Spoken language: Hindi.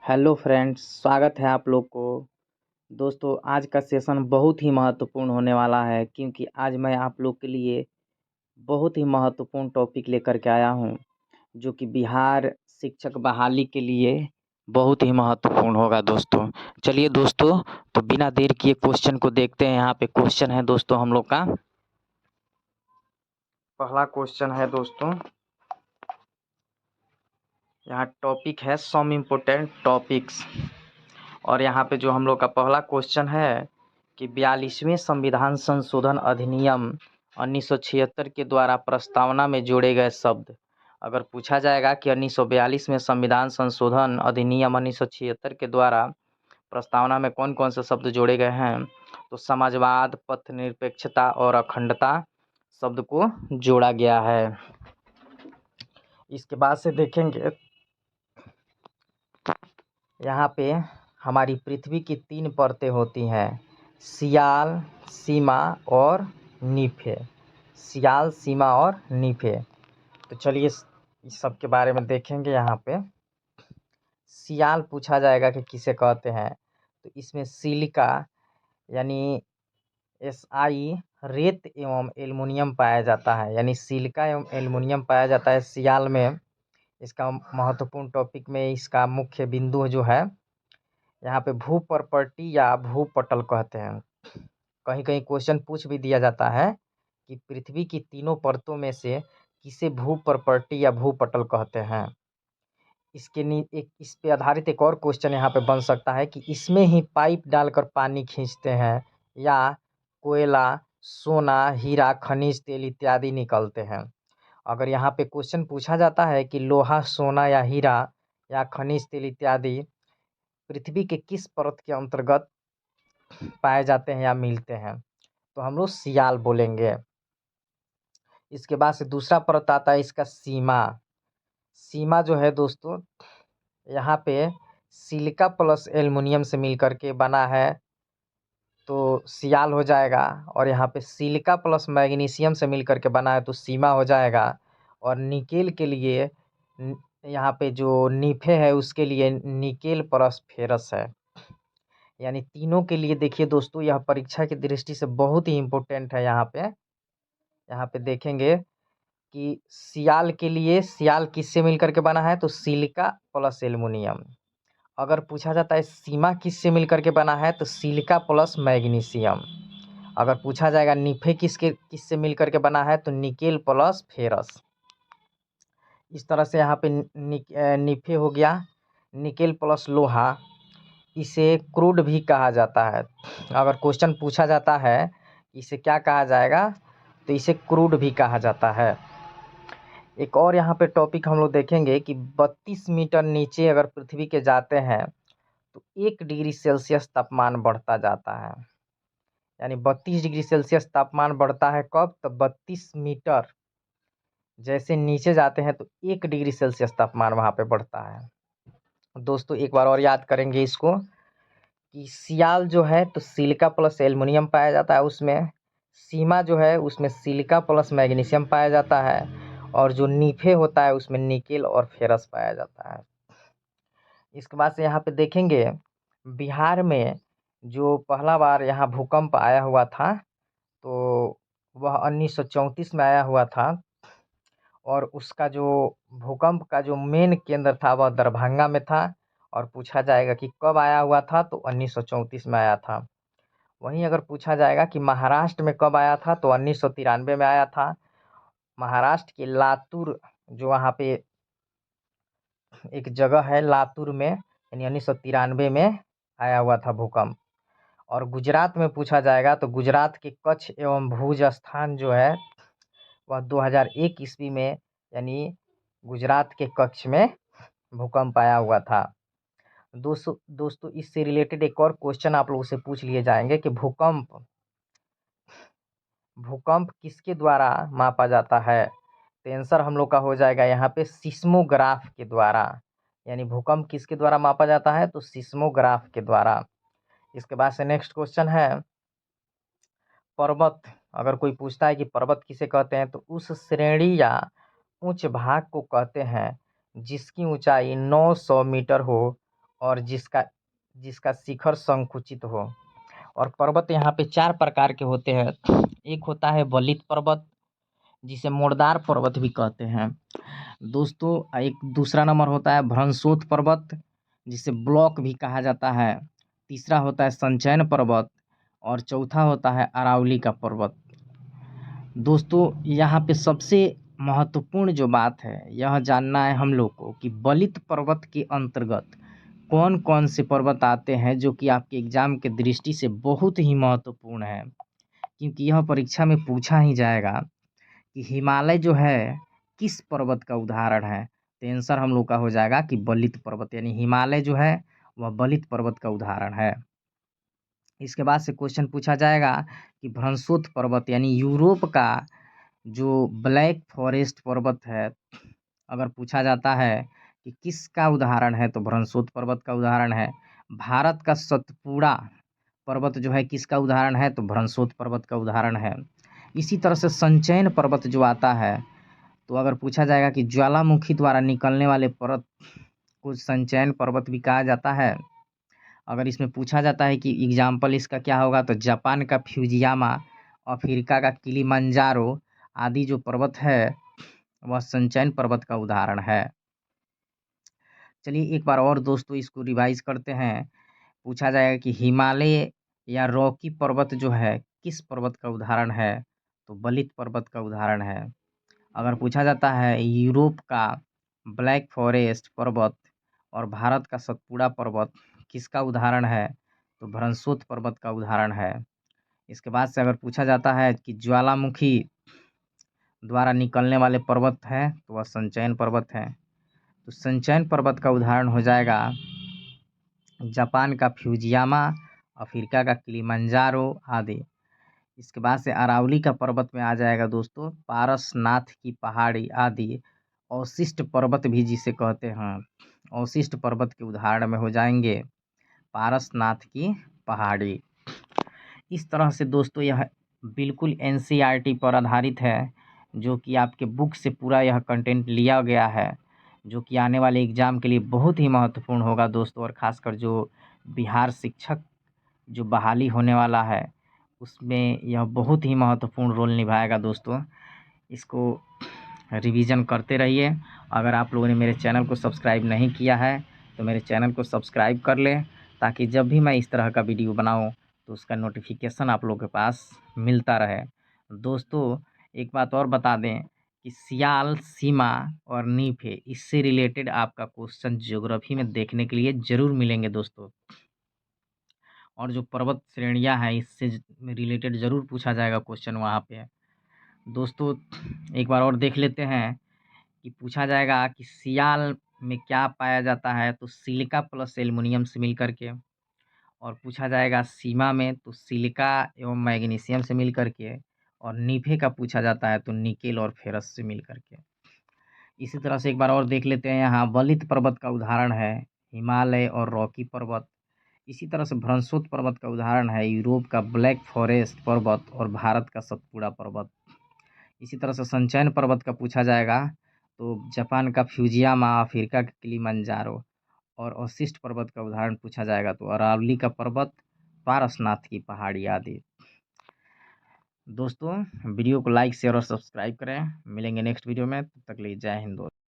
हेलो फ्रेंड्स, स्वागत है आप लोग को। दोस्तों, आज का सेशन बहुत ही महत्वपूर्ण होने वाला है क्योंकि आज मैं आप लोग के लिए बहुत ही महत्वपूर्ण टॉपिक लेकर के आया हूं, जो कि बिहार शिक्षक बहाली के लिए बहुत ही महत्वपूर्ण होगा दोस्तों। चलिए दोस्तों, तो बिना देर किए क्वेश्चन को देखते हैं। यहाँ पे क्वेश्चन है दोस्तों हम लोग का। पहला क्वेश्चन है दोस्तों, यहाँ टॉपिक है सम इम्पोर्टेंट टॉपिक्स। और यहाँ पे जो हम लोग का पहला क्वेश्चन है कि 42वें संविधान संशोधन अधिनियम 1976 के द्वारा प्रस्तावना में जोड़े गए शब्द। अगर पूछा जाएगा कि 1942 में संविधान संशोधन अधिनियम 1976 के द्वारा प्रस्तावना में कौन कौन से शब्द जोड़े गए हैं, तो समाजवाद, पथनिरपेक्षता और अखंडता शब्द को जोड़ा गया है। इसके बाद से देखेंगे, यहाँ पे हमारी पृथ्वी की 3 परतें होती हैं, सियाल, सीमा और नीफे। सियाल, सीमा और नीफे। तो चलिए इस सब के बारे में देखेंगे। यहाँ पे सियाल पूछा जाएगा कि किसे कहते हैं, तो इसमें सिलिका यानी SI रेत एवं एल्युमिनियम पाया जाता है, यानी सिलिका एवं एल्युमिनियम पाया जाता है सियाल में। इसका महत्वपूर्ण टॉपिक में इसका मुख्य बिंदु जो है, यहाँ पे भू प्रॉपर्टी या भूपटल कहते हैं। कहीं कहीं क्वेश्चन पूछ भी दिया जाता है कि पृथ्वी की तीनों परतों में से किसे भू प्रॉपर्टी या भूपटल कहते हैं। इस पे आधारित एक और क्वेश्चन यहाँ पे बन सकता है कि इसमें ही पाइप डालकर पानी खींचते हैं या कोयला, सोना, हीरा, खनिज तेल इत्यादि निकलते हैं। अगर यहाँ पे क्वेश्चन पूछा जाता है कि लोहा, सोना या हीरा या खनिज तेल इत्यादि पृथ्वी के किस परत के अंतर्गत पाए जाते हैं या मिलते हैं, तो हम लोग सियाल बोलेंगे। इसके बाद से दूसरा परत आता है इसका सीमा। सीमा जो है दोस्तों, यहाँ पे सिलिका प्लस एल्युमिनियम से मिलकर के बना है तो सियाल हो जाएगा। और यहाँ पे सिलिका प्लस मैग्नीशियम से मिलकर के बना है तो सीमा हो जाएगा। और निकेल के लिए यहाँ पे जो नीफे है उसके लिए निकेल प्लस फेरस है। यानी तीनों के लिए देखिए दोस्तों, यह परीक्षा की दृष्टि से बहुत ही इम्पोर्टेंट है। यहाँ पे देखेंगे कि सियाल के लिए सियाल किससे मिलकर के बना है, तो सिलिका प्लस एल्युमिनियम। अगर पूछा जाता है सीमा किससे मिलकर के बना है, तो सिलिका प्लस मैग्नीशियम। अगर पूछा जाएगा निफे किससे मिलकर के बना है, तो निकेल प्लस फेरस। इस तरह से यहाँ पे निफे हो गया, निकेल प्लस लोहा। इसे क्रूड भी कहा जाता है। अगर क्वेश्चन पूछा जाता है इसे क्या कहा जाएगा, तो इसे क्रूड भी कहा जाता है। एक और यहाँ पे टॉपिक हम लोग देखेंगे कि 32 मीटर नीचे अगर पृथ्वी के जाते हैं तो 1 डिग्री सेल्सियस तापमान बढ़ता जाता है। यानी 32 डिग्री सेल्सियस तापमान बढ़ता है कब, तो 32 मीटर जैसे नीचे जाते हैं तो 1 डिग्री सेल्सियस तापमान वहाँ पे बढ़ता है। दोस्तों एक बार और याद करेंगे इसको कि सियाल जो है तो सिलिका प्लस एल्युमिनियम पाया जाता है उसमें। सीमा जो है उसमें सिलिका प्लस मैग्नीशियम पाया जाता है। और जो नीफे होता है उसमें निकेल और फेरस पाया जाता है। इसके बाद से यहाँ पे देखेंगे, बिहार में जो पहला बार यहाँ भूकंप आया हुआ था तो वह 1934 में आया हुआ था। और उसका जो भूकंप का जो मेन केंद्र था वह दरभंगा में था। और पूछा जाएगा कि कब आया हुआ था, तो 1934 में आया था। वहीं अगर पूछा जाएगा कि महाराष्ट्र में कब आया था, तो 1993 में आया था। महाराष्ट्र के लातूर, जो वहाँ पे एक जगह है लातूर में, यानी 1993 में आया हुआ था भूकंप। और गुजरात में पूछा जाएगा तो गुजरात के कच्छ एवं भुज स्थान जो है वह 2001 ईस्वी में, यानी गुजरात के कच्छ में भूकंप आया हुआ था। दोस्तों इससे रिलेटेड एक और क्वेश्चन आप लोगों से पूछ लिए जाएंगे कि भूकंप किसके द्वारा मापा जाता है, तो आंसर हम लोग का हो जाएगा यहाँ पे सिस्मोग्राफ के द्वारा। यानी भूकंप किसके द्वारा मापा जाता है, तो सिस्मोग्राफ के द्वारा। इसके बाद से नेक्स्ट क्वेश्चन है पर्वत। अगर कोई पूछता है कि पर्वत किसे कहते हैं, तो उस श्रेणी या उच्च भाग को कहते हैं जिसकी ऊंचाई 900 मीटर हो और जिसका जिसका शिखर संकुचित हो। और पर्वत यहाँ पे 4 प्रकार के होते हैं। एक होता है वलित पर्वत, जिसे मोड़दार पर्वत भी कहते हैं। दोस्तों एक दूसरा नंबर होता है भ्रंशोत पर्वत, जिसे ब्लॉक भी कहा जाता है। तीसरा होता है संचयन पर्वत और चौथा होता है अरावली का पर्वत। दोस्तों यहाँ पे सबसे महत्वपूर्ण जो बात है यह जानना है हम लोग को कि वलित पर्वत के अंतर्गत कौन कौन से पर्वत आते हैं, जो कि आपके एग्जाम के दृष्टि से बहुत ही महत्वपूर्ण है, क्योंकि यह परीक्षा में पूछा ही जाएगा कि हिमालय जो है किस पर्वत का उदाहरण है। तो आंसर हम लोग का हो जाएगा कि वलित पर्वत, यानी हिमालय जो है वह वलित पर्वत का उदाहरण है। इसके बाद से क्वेश्चन पूछा जाएगा कि भ्रंशोत पर्वत यानी यूरोप का जो ब्लैक फॉरेस्ट पर्वत है, अगर पूछा जाता है कि किसका उदाहरण है तो भ्रंशोत पर्वत का उदाहरण है। भारत का सतपुड़ा पर्वत जो है किसका उदाहरण है तो भ्रंशोत पर्वत का उदाहरण है। इसी तरह से संचयन पर्वत जो आता है, तो अगर पूछा जाएगा कि ज्वालामुखी द्वारा निकलने वाले पर्वत को संचयन पर्वत भी कहा जाता है। अगर इसमें पूछा जाता है कि एग्जाम्पल इसका क्या होगा तो जापान का फ्यूजियामा, अफ्रीका का किलिमंजारो आदि जो पर्वत है वह संचयन पर्वत का उदाहरण है। चलिए एक बार और दोस्तों इसको रिवाइज करते हैं। पूछा जाएगा कि हिमालय या रॉकी पर्वत जो है किस पर्वत का उदाहरण है तो वलित पर्वत का उदाहरण है। अगर पूछा जाता है यूरोप का ब्लैक फॉरेस्ट पर्वत और भारत का सतपुड़ा पर्वत किसका उदाहरण है तो भ्रंशोत पर्वत का उदाहरण है। इसके बाद से अगर पूछा जाता है कि ज्वालामुखी द्वारा निकलने वाले पर्वत हैं तो वह संचयन पर्वत है। तो संचयन पर्वत का उदाहरण हो जाएगा जापान का फ्यूजियामा, अफ्रीका का किलिमंजारो आदि। इसके बाद से अरावली का पर्वत में आ जाएगा दोस्तों पारसनाथ की पहाड़ी आदि। अवशिष्ट पर्वत भी जिसे कहते हैं, अवशिष्ट पर्वत के उदाहरण में हो जाएंगे पारसनाथ की पहाड़ी। इस तरह से दोस्तों यह बिल्कुल एनसीईआरटी पर आधारित है, जो कि आपके बुक से पूरा यह कंटेंट लिया गया है, जो कि आने वाले एग्ज़ाम के लिए बहुत ही महत्वपूर्ण होगा दोस्तों। और ख़ासकर जो बिहार शिक्षक जो बहाली होने वाला है उसमें यह बहुत ही महत्वपूर्ण रोल निभाएगा दोस्तों। इसको रिवीजन करते रहिए। अगर आप लोगों ने मेरे चैनल को सब्सक्राइब नहीं किया है तो मेरे चैनल को सब्सक्राइब कर लें, ताकि जब भी मैं इस तरह का वीडियो बनाऊं तो उसका नोटिफिकेशन आप लोगों के पास मिलता रहे। दोस्तों एक बात और बता दें कि सियाल, सीमा और नीफे इससे रिलेटेड आपका क्वेश्चन ज्योग्राफी में देखने के लिए ज़रूर मिलेंगे दोस्तों। और जो पर्वत श्रेणियां हैं इससे रिलेटेड ज़रूर पूछा जाएगा क्वेश्चन वहाँ पे। दोस्तों एक बार और देख लेते हैं कि पूछा जाएगा कि सियाल में क्या पाया जाता है तो सिलिका प्लस एल्युमिनियम से मिल करके। और पूछा जाएगा सीमा में तो सिलिका एवं मैग्नीशियम से मिल करके। और नीफे का पूछा जाता है तो निकेल और फेरस से मिल करके। इसी तरह से एक बार और देख लेते हैं, यहाँ वलित पर्वत का उदाहरण है हिमालय और रॉकी पर्वत। इसी तरह से भ्रंशोत पर्वत का उदाहरण है यूरोप का ब्लैक फॉरेस्ट पर्वत और भारत का सतपुड़ा पर्वत। इसी तरह से संचयन पर्वत का पूछा जाएगा तो जापान का फ्यूजियामा, अफ्रीका का किलिमंजारो। और अवशिष्ट पर्वत का उदाहरण पूछा जाएगा तो अरावली का पर्वत, पारसनाथ की पहाड़ी आदि। दोस्तों वीडियो को लाइक, शेयर और सब्सक्राइब करें। मिलेंगे नेक्स्ट वीडियो में, तब तक के लिए जय हिंद दोस्तों।